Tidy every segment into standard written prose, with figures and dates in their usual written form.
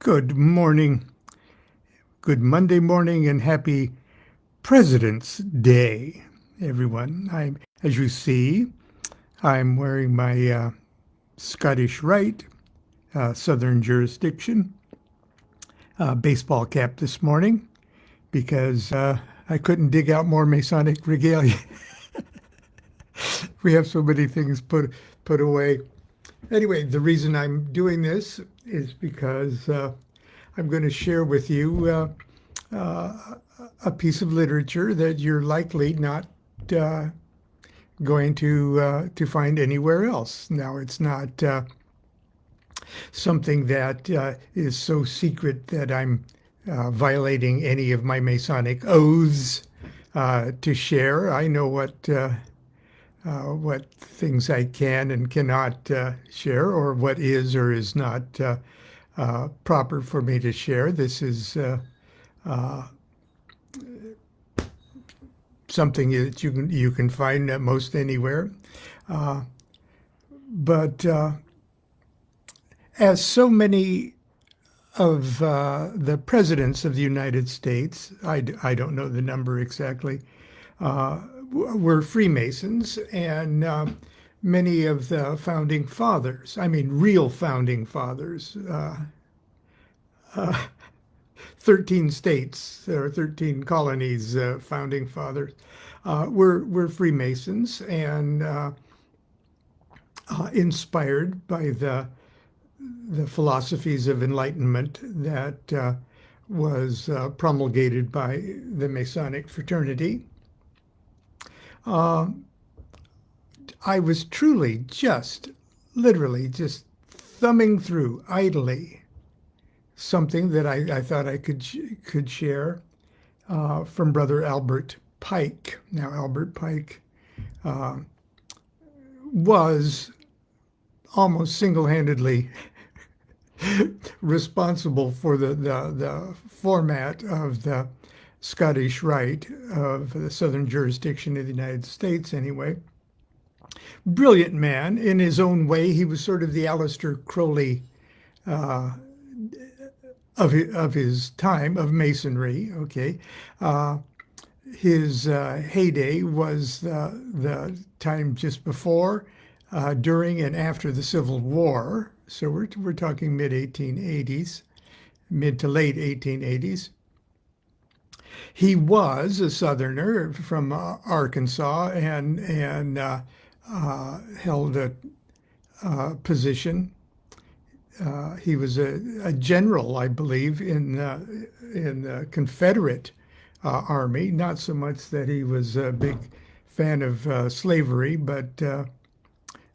Good morning, good Monday morning, and happy President's Day, everyone. As you see, I'm wearing my Scottish Rite, Southern Jurisdiction baseball cap this morning because I couldn't dig out more Masonic regalia. We have so many things put away. Anyway, the reason I'm doing this is because I'm going to share with you a piece of literature that you're likely not going to find anywhere else. Now, it's not something that is so secret that I'm violating any of my Masonic oaths to share. I know what things I can and cannot share, or what is or is not proper for me to share. This is something that you can find at most anywhere. But as so many of the presidents of the United States, I don't know the number exactly, were Freemasons, and many of the founding fathers, I mean real founding fathers, 13 states or 13 colonies, founding fathers, were Freemasons, and inspired by the philosophies of enlightenment that was promulgated by the Masonic fraternity. I was truly literally just thumbing through idly something that I thought I could share from Brother Albert Pike. Now, Albert Pike was almost single-handedly responsible for the format of the Scottish Rite of the Southern Jurisdiction of the United States, anyway. Brilliant man in his own way. He was sort of the Aleister Crowley of his time, of Masonry, okay. His heyday was the time just before, during, and after the Civil War. So we're talking mid-1880s, mid to late 1880s. He was a Southerner from Arkansas, and held a position. He was a general, I believe, in the Confederate Army. Not so much that he was a big fan of slavery, but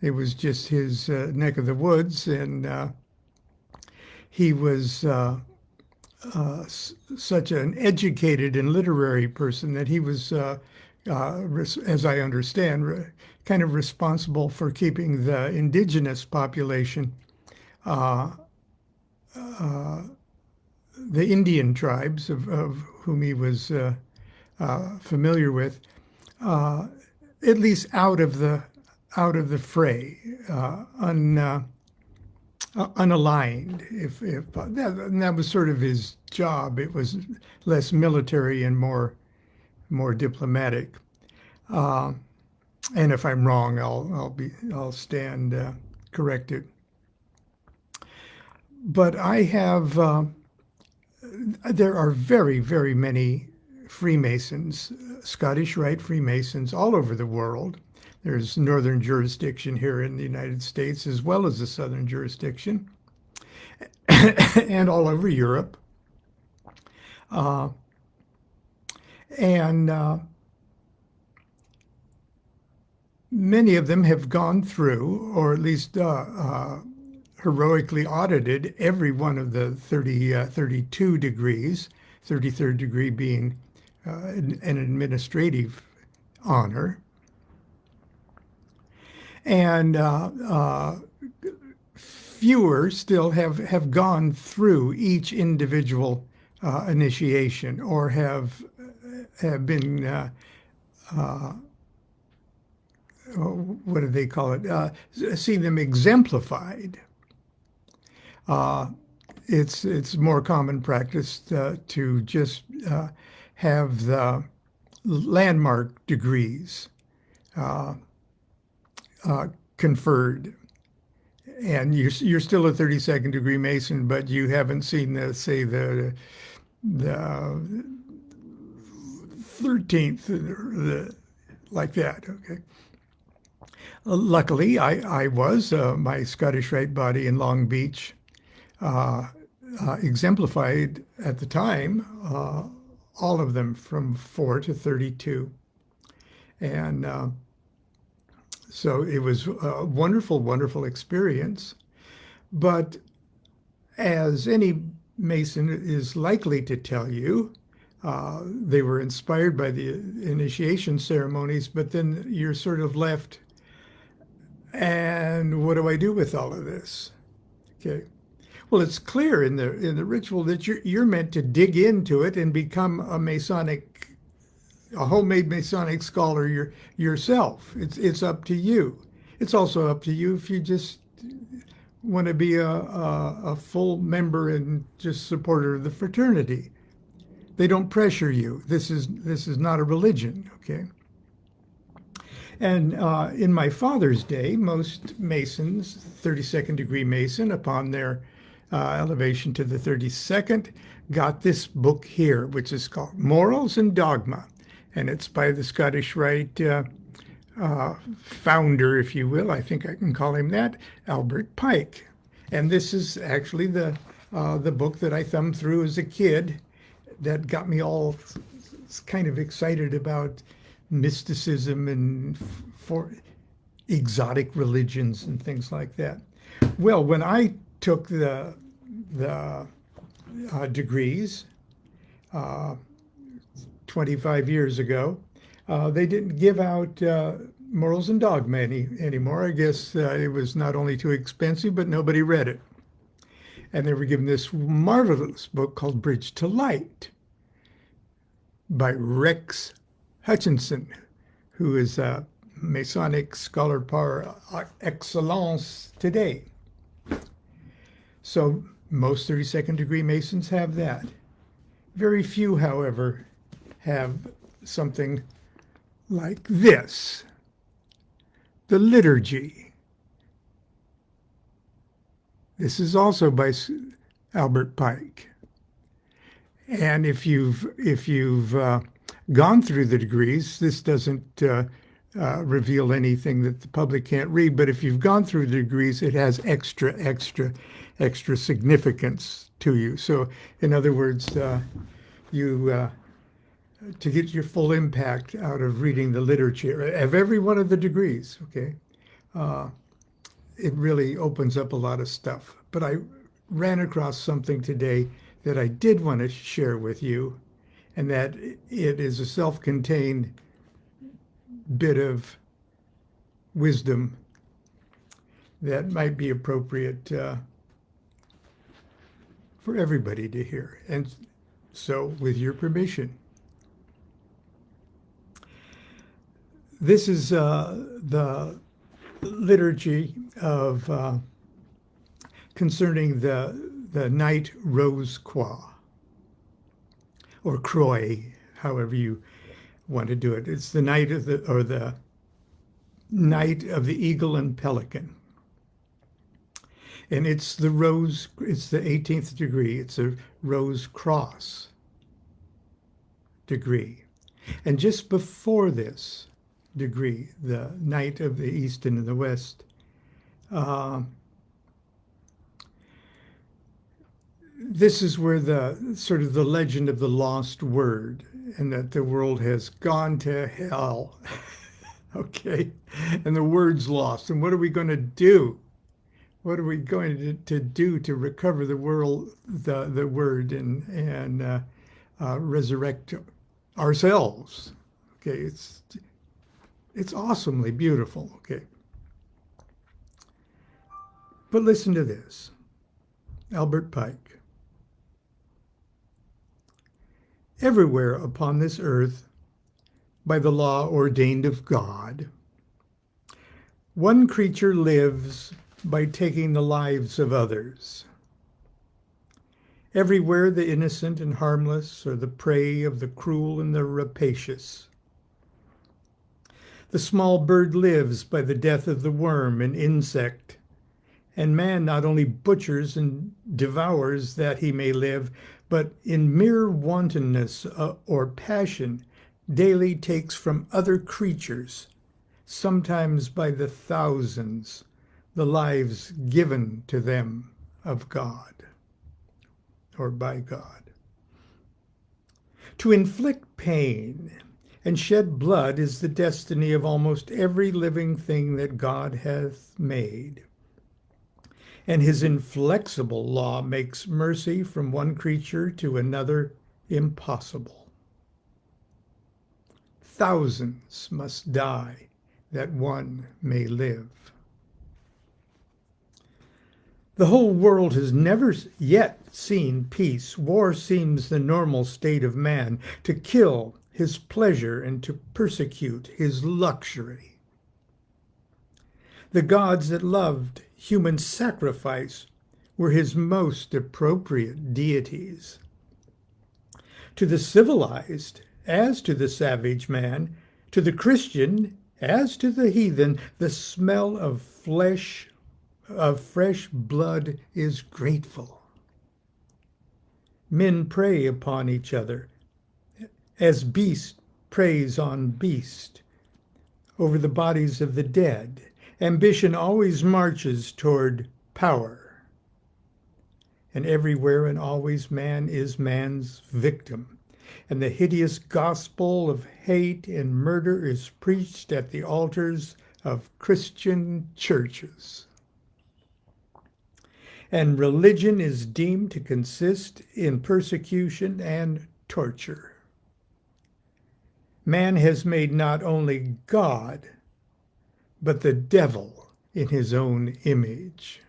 it was just his neck of the woods, and he was such an educated and literary person that he was, as I understand, kind of responsible for keeping the indigenous population, the Indian tribes of whom he was familiar with, at least out of the fray, unaligned. If that was sort of his job. It was less military and more diplomatic. And if I'm wrong, I'll stand corrected. But I have there are very, very many Freemasons, Scottish Rite Freemasons, all over the world. There's Northern jurisdiction here in the United States, as well as the Southern jurisdiction, and all over Europe. And many of them have gone through, or at least heroically audited, every one of the 32 degrees, 33rd degree being an administrative honor. And fewer still have gone through each individual initiation, or have been what do they call it? Seen them exemplified it's more common practice to just have the landmark degrees conferred. And you're still a 32nd degree Mason, but you haven't seen the, say, the 13th, like that. Okay. Luckily, I was my Scottish Rite body in Long Beach exemplified at the time all of them from 4 to 32. And so it was a wonderful, wonderful experience. But as any Mason is likely to tell you, they were inspired by the initiation ceremonies, but then you're sort of left, and what do I do with all of this? Okay. Well, it's clear in the ritual that you're meant to dig into it and become a homemade Masonic scholar yourself. It's up to you. It's also up to you if you just want to be a full member and just supporter of the fraternity. They don't pressure you. This is not a religion, okay? And in my father's day, most Masons, 32nd degree Mason, upon their elevation to the 32nd, got this book here, which is called Morals and Dogma. And it's by the Scottish Rite founder, if you will. I think I can call him that, Albert Pike. And this is actually the book that I thumbed through as a kid that got me all kind of excited about mysticism and for exotic religions and things like that. Well, when I took the degrees 25 years ago, they didn't give out Morals and Dogma anymore. I guess it was not only too expensive, but nobody read it. And they were given this marvelous book called Bridge to Light by Rex Hutchinson, who is a Masonic scholar par excellence today. So most 32nd degree Masons have that. Very few, however, have something like this, the liturgy. This is also by Albert Pike. And if you've gone through the degrees, this doesn't reveal anything that the public can't read, but if you've gone through the degrees, it has extra significance to you. So in other words, to get your full impact out of reading the literature of every one of the degrees, okay, it really opens up a lot of stuff. But I ran across something today that I did want to share with you, and that it is a self-contained bit of wisdom that might be appropriate for everybody to hear. And so, with your permission, this is the liturgy of concerning the night Rose Croix, or Croix, however you want to do it. It's the night of the night of the eagle and pelican. And it's the 18th degree. It's a rose cross degree. And just before this degree, the night of the east and the west, this is where the sort of the legend of the lost word, and that the world has gone to hell. Okay, and the word's lost. And what are we going to do? What are we going to do to recover the word and resurrect ourselves? Okay, it's awesomely beautiful. Okay, but listen to this, Albert Pike. Everywhere upon this earth, by the law ordained of God, one creature lives by taking the lives of others. Everywhere the innocent and harmless are the prey of the cruel and the rapacious. The small bird lives by the death of the worm and insect, and man not only butchers and devours that he may live, but in mere wantonness or passion daily takes from other creatures, sometimes by the thousands, the lives given to them of God or by God. To inflict pain and shed blood is the destiny of almost every living thing that God hath made. And his inflexible law makes mercy from one creature to another impossible. Thousands must die that one may live. The whole world has never yet seen peace. War seems the normal state of man, to kill his pleasure and to persecute his luxury. The gods that loved human sacrifice were his most appropriate deities. To the civilized, as to the savage man, to the Christian, as to the heathen, the smell of fresh blood is grateful. Men prey upon each other, as beast preys on beast, over the bodies of the dead. Ambition always marches toward power. And everywhere and always man is man's victim. And the hideous gospel of hate and murder is preached at the altars of Christian churches. And religion is deemed to consist in persecution and torture. Man has made not only God, but the devil in his own image.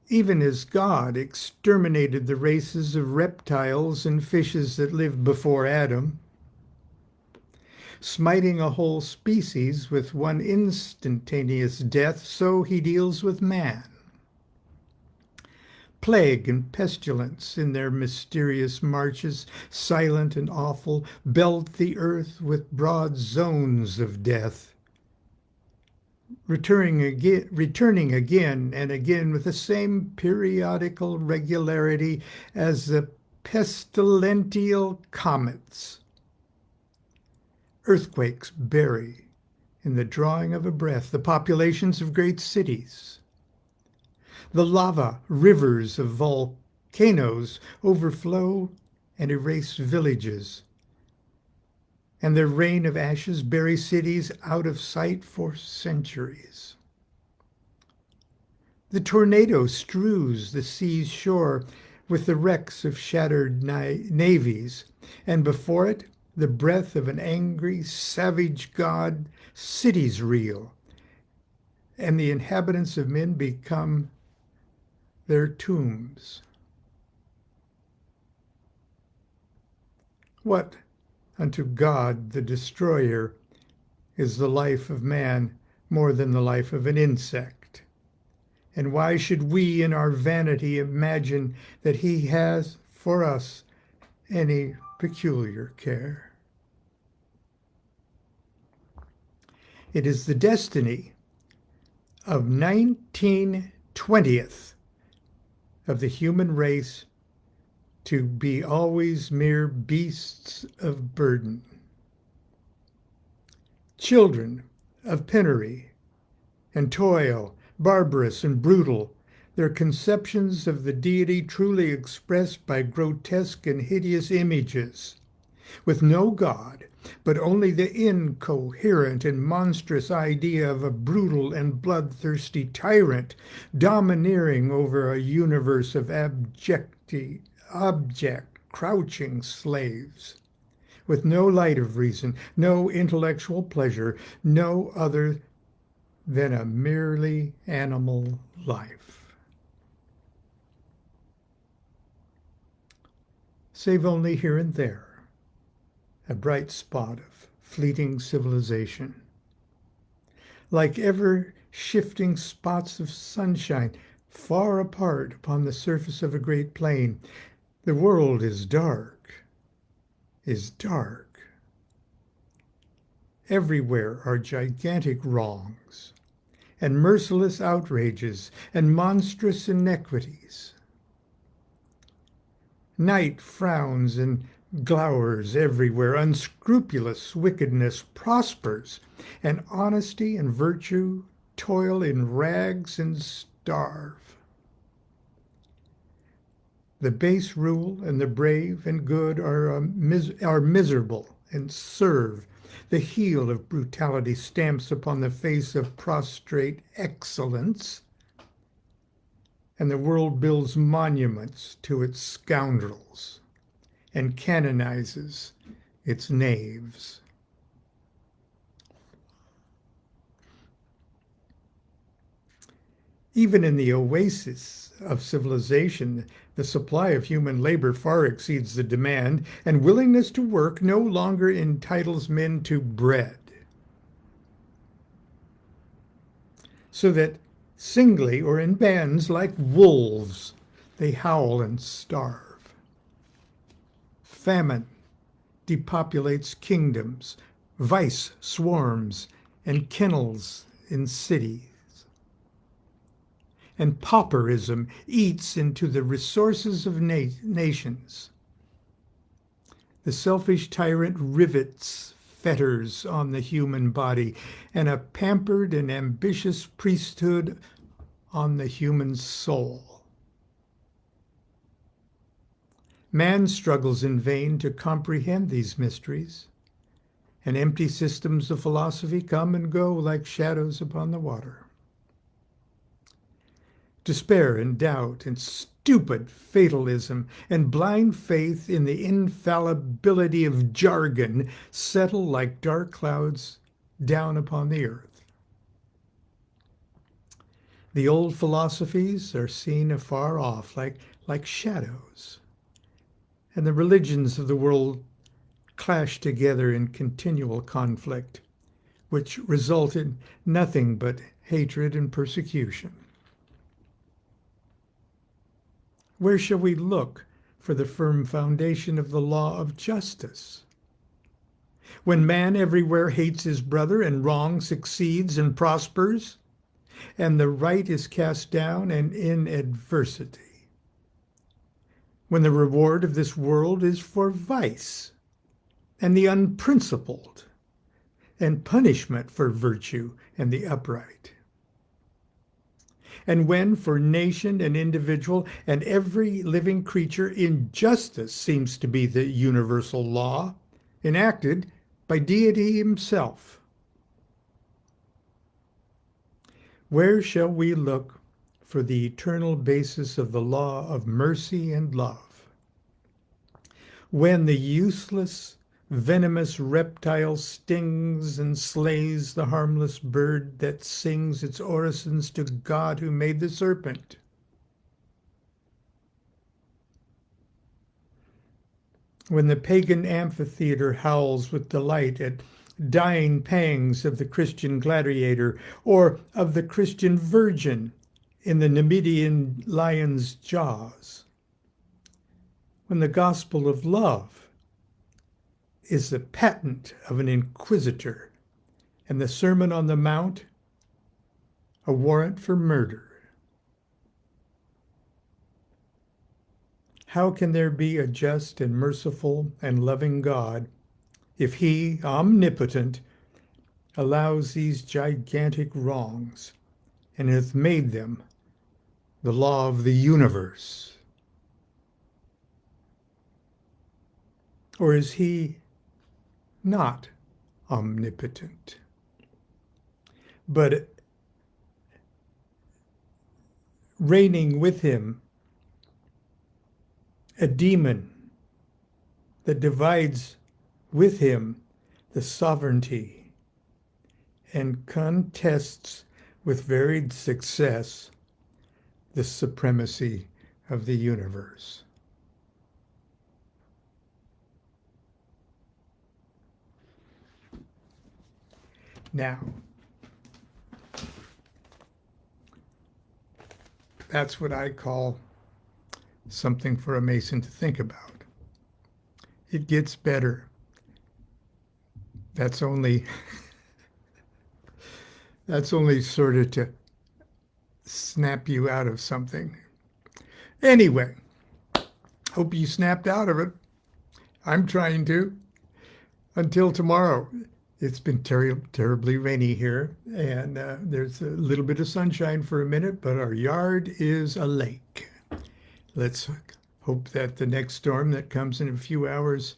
Even as God exterminated the races of reptiles and fishes that lived before Adam, smiting a whole species with one instantaneous death, so he deals with man. Plague and pestilence in their mysterious marches, silent and awful, belt the earth with broad zones of death, returning again and again with the same periodical regularity as the pestilential comets. Earthquakes bury in the drawing of a breath the populations of great cities. The lava rivers of volcanoes overflow and erase villages, and their rain of ashes bury cities out of sight for centuries. The tornado strews the sea's shore with the wrecks of shattered navies, and before it, the breath of an angry, savage god, cities reel, and the inhabitants of men become their tombs. What unto God the destroyer is the life of man more than the life of an insect? And why should we in our vanity imagine that he has for us any peculiar care? It is the destiny of 19/20th of the human race to be always mere beasts of burden, children of penury and toil, barbarous and brutal, their conceptions of the deity truly expressed by grotesque and hideous images, with no God, but only the incoherent and monstrous idea of a brutal and bloodthirsty tyrant domineering over a universe of abject, crouching slaves, with no light of reason, no intellectual pleasure, no other than a merely animal life. Save only here and there a bright spot of fleeting civilization. Like ever shifting spots of sunshine far apart upon the surface of a great plain. The world is dark, is dark. Everywhere are gigantic wrongs, and merciless outrages, and monstrous inequities. Night frowns and glowers everywhere. Unscrupulous wickedness prospers, and honesty and virtue toil in rags and starve. The base rule and the brave and good are miserable and serve. The heel of brutality stamps upon the face of prostrate excellence, and the world builds monuments to its scoundrels and canonizes its knaves. Even in the oasis of civilization, the supply of human labor far exceeds the demand, and willingness to work no longer entitles men to bread. So that singly or in bands like wolves, they howl and starve. Famine depopulates kingdoms, vice swarms, and kennels in cities. And pauperism eats into the resources of nations. The selfish tyrant rivets fetters on the human body, and a pampered and ambitious priesthood on the human soul. Man struggles in vain to comprehend these mysteries, and empty systems of philosophy come and go like shadows upon the water. Despair and doubt and stupid fatalism and blind faith in the infallibility of jargon settle like dark clouds down upon the earth. The old philosophies are seen afar off like shadows, and the religions of the world clash together in continual conflict, which result in nothing but hatred and persecution. Where shall we look for the firm foundation of the law of justice? When man everywhere hates his brother and wrong succeeds and prospers, and the right is cast down and in adversity. When the reward of this world is for vice and the unprincipled, and punishment for virtue and the upright. And when for nation and individual and every living creature injustice seems to be the universal law, enacted by deity himself. Where shall we look for the eternal basis of the law of mercy and love? When the useless, venomous reptile stings and slays the harmless bird that sings its orisons to God who made the serpent. When the pagan amphitheater howls with delight at dying pangs of the Christian gladiator or of the Christian virgin in the Numidian lion's jaws. When the gospel of love is the patent of an inquisitor, and the Sermon on the Mount a warrant for murder. How can there be a just and merciful and loving God if he, omnipotent, allows these gigantic wrongs and hath made them the law of the universe? Or is he not omnipotent, but reigning with him a demon that divides with him the sovereignty and contests with varied success the supremacy of the universe? Now, That's what I call something for a Mason to think about. It gets better. That's only sort of to snap you out of something. Anyway, hope you snapped out of it. I'm trying to. Until tomorrow. It's been terribly rainy here, and there's a little bit of sunshine for a minute, but our yard is a lake. Let's hope that the next storm that comes in a few hours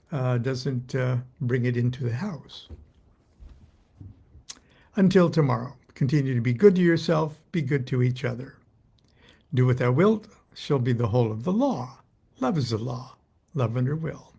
doesn't bring it into the house. Until tomorrow, continue to be good to yourself, be good to each other. Do what thou wilt shall be the whole of the law. Love is the law. Love under will.